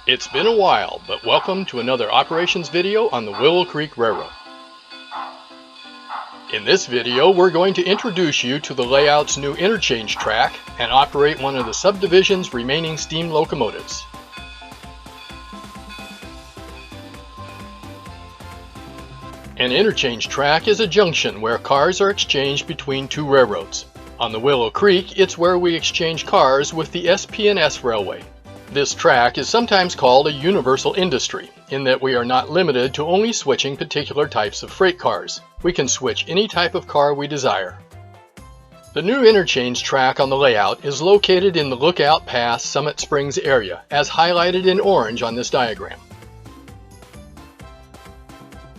It's been a while, but welcome to another operations video on the Willow Creek Railroad. In this video, we're going to introduce you to the layout's new interchange track and operate one of the subdivision's remaining steam locomotives. An interchange track is a junction where cars are exchanged between two railroads. On the Willow Creek, it's where we exchange cars with the SP&S Railway. This track is sometimes called a universal industry, in that we are not limited to only switching particular types of freight cars. We can switch any type of car we desire. The new interchange track on the layout is located in the Lookout Pass Summit Springs area, as highlighted in orange on this diagram.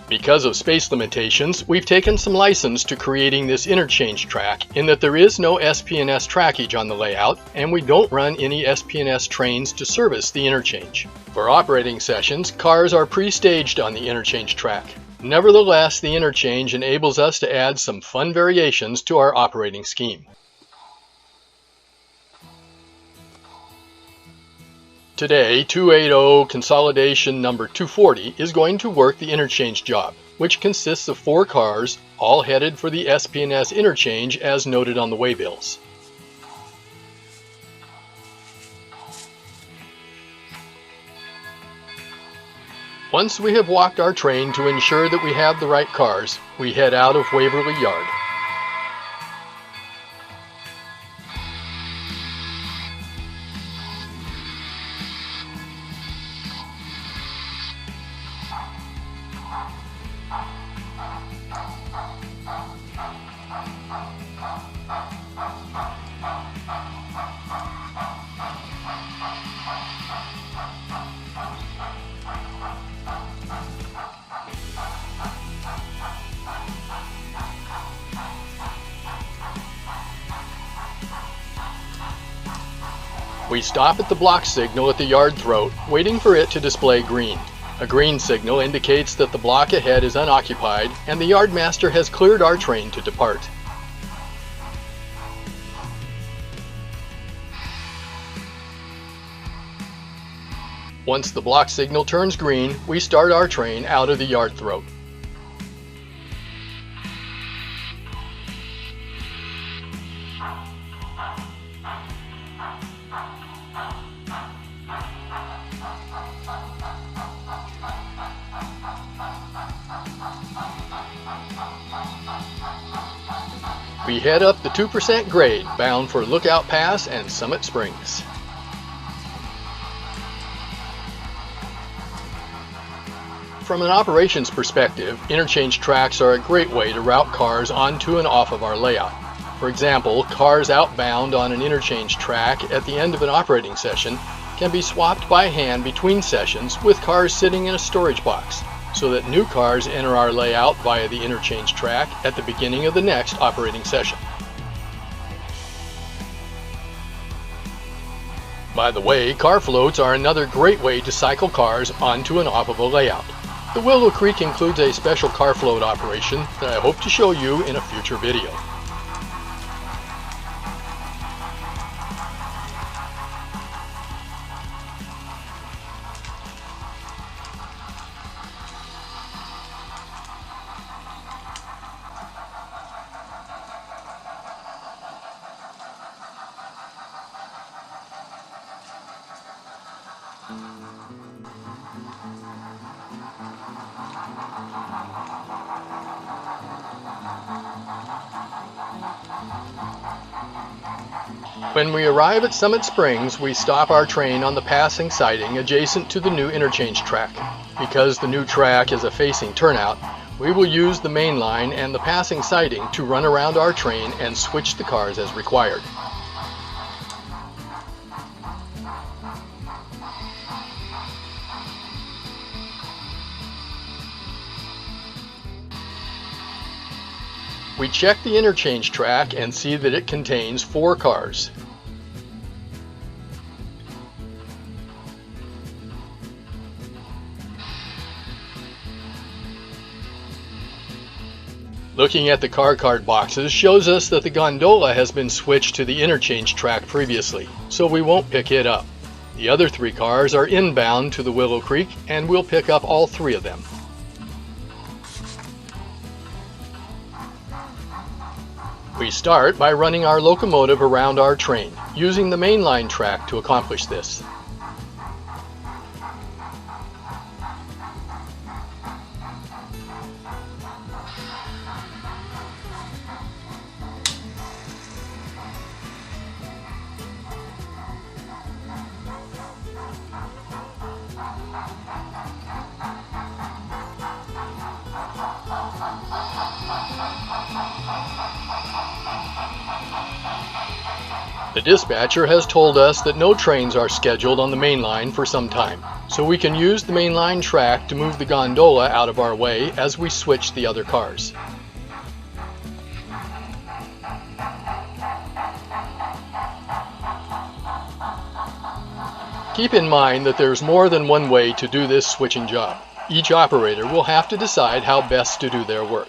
Because of space limitations, we've taken some license to creating this interchange track in that there is no SP&S trackage on the layout, and we don't run any SP&S trains to service the interchange. For operating sessions, cars are pre-staged on the interchange track. Nevertheless, the interchange enables us to add some fun variations to our operating scheme. Today, 280 consolidation number 240 is going to work the interchange job, which consists of 4 cars, all headed for the SP&S interchange as noted on the waybills. Once we have walked our train to ensure that we have the right cars, we head out of Waverly Yard. We stop at the block signal at the yard throat, waiting for it to display green. A green signal indicates that the block ahead is unoccupied and the yardmaster has cleared our train to depart. Once the block signal turns green, we start our train out of the yard throat. We head up the 2% grade, bound for Lookout Pass and Summit Springs. From an operations perspective, interchange tracks are a great way to route cars onto and off of our layout. For example, cars outbound on an interchange track at the end of an operating session can be swapped by hand between sessions with cars sitting in a storage box, so that new cars enter our layout via the interchange track at the beginning of the next operating session. By the way, car floats are another great way to cycle cars onto and off of a layout. The Willow Creek includes a special car float operation that I hope to show you in a future video. When we arrive at Summit Springs, we stop our train on the passing siding adjacent to the new interchange track. Because the new track is a facing turnout, we will use the main line and the passing siding to run around our train and switch the cars as required. We check the interchange track and see that it contains 4 cars. Looking at the car card boxes shows us that the gondola has been switched to the interchange track previously, so we won't pick it up. The other 3 cars are inbound to the Willow Creek, and we'll pick up all 3 of them. We start by running our locomotive around our train, using the mainline track to accomplish this. The dispatcher has told us that no trains are scheduled on the main line for some time, so we can use the main line track to move the gondola out of our way as we switch the other cars. Keep in mind that there's more than one way to do this switching job. Each operator will have to decide how best to do their work.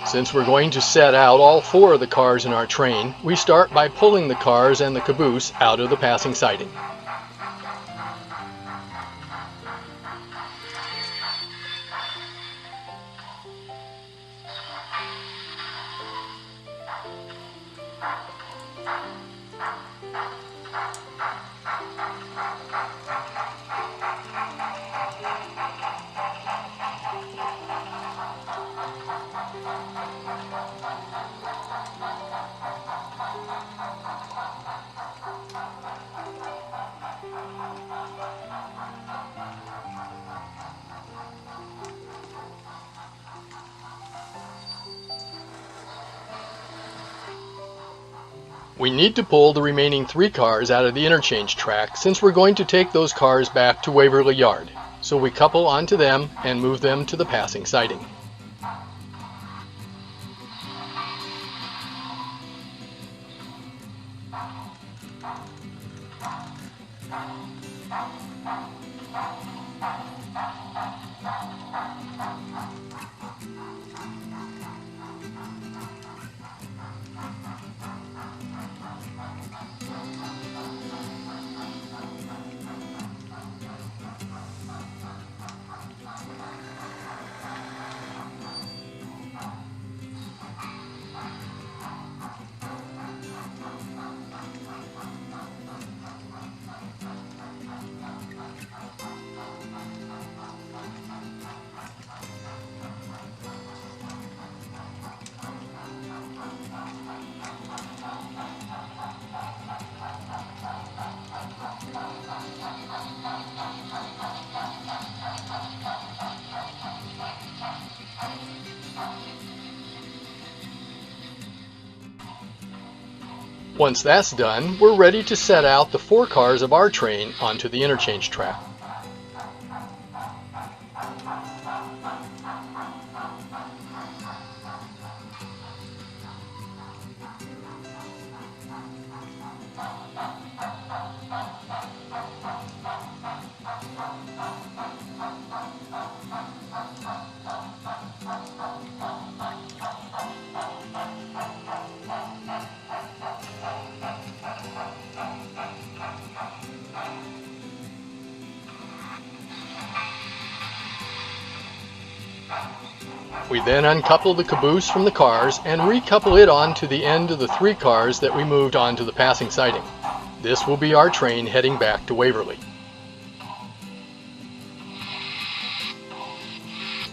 Since we're going to set out all 4 of the cars in our train, we start by pulling the cars and the caboose out of the passing siding. We need to pull the remaining 3 cars out of the interchange track since we're going to take those cars back to Waverly Yard, so we couple onto them and move them to the passing siding. Once that's done, we're ready to set out the 4 cars of our train onto the interchange track. We then uncouple the caboose from the cars and recouple it onto the end of the 3 cars that we moved onto the passing siding. This will be our train heading back to Waverly.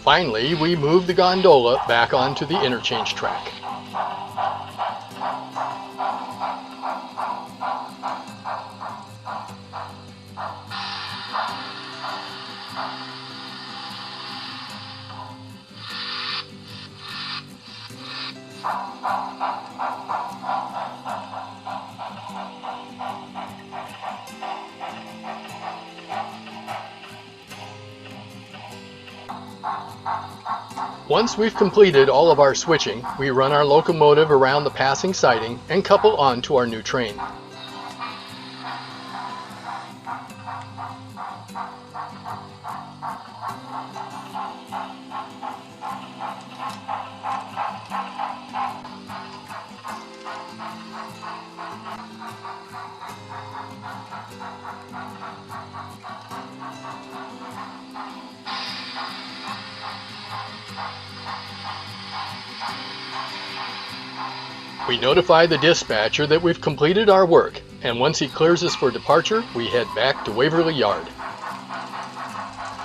Finally, we move the gondola back onto the interchange track. Once we've completed all of our switching, we run our locomotive around the passing siding and couple onto our new train. We notify the dispatcher that we've completed our work, and once he clears us for departure, we head back to Waverly Yard.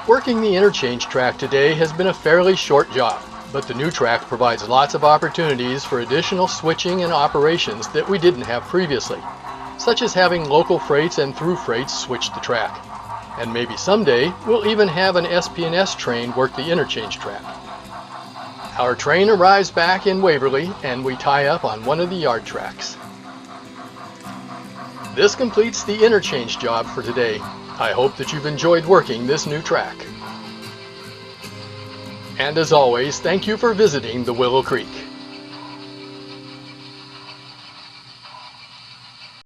Working the interchange track today has been a fairly short job, but the new track provides lots of opportunities for additional switching and operations that we didn't have previously, such as having local freights and through freights switch the track. And maybe someday we'll even have an SP&S train work the interchange track. Our train arrives back in Waverly and we tie up on one of the yard tracks. This completes the interchange job for today. I hope that you've enjoyed working this new track. And as always, thank you for visiting the Willow Creek.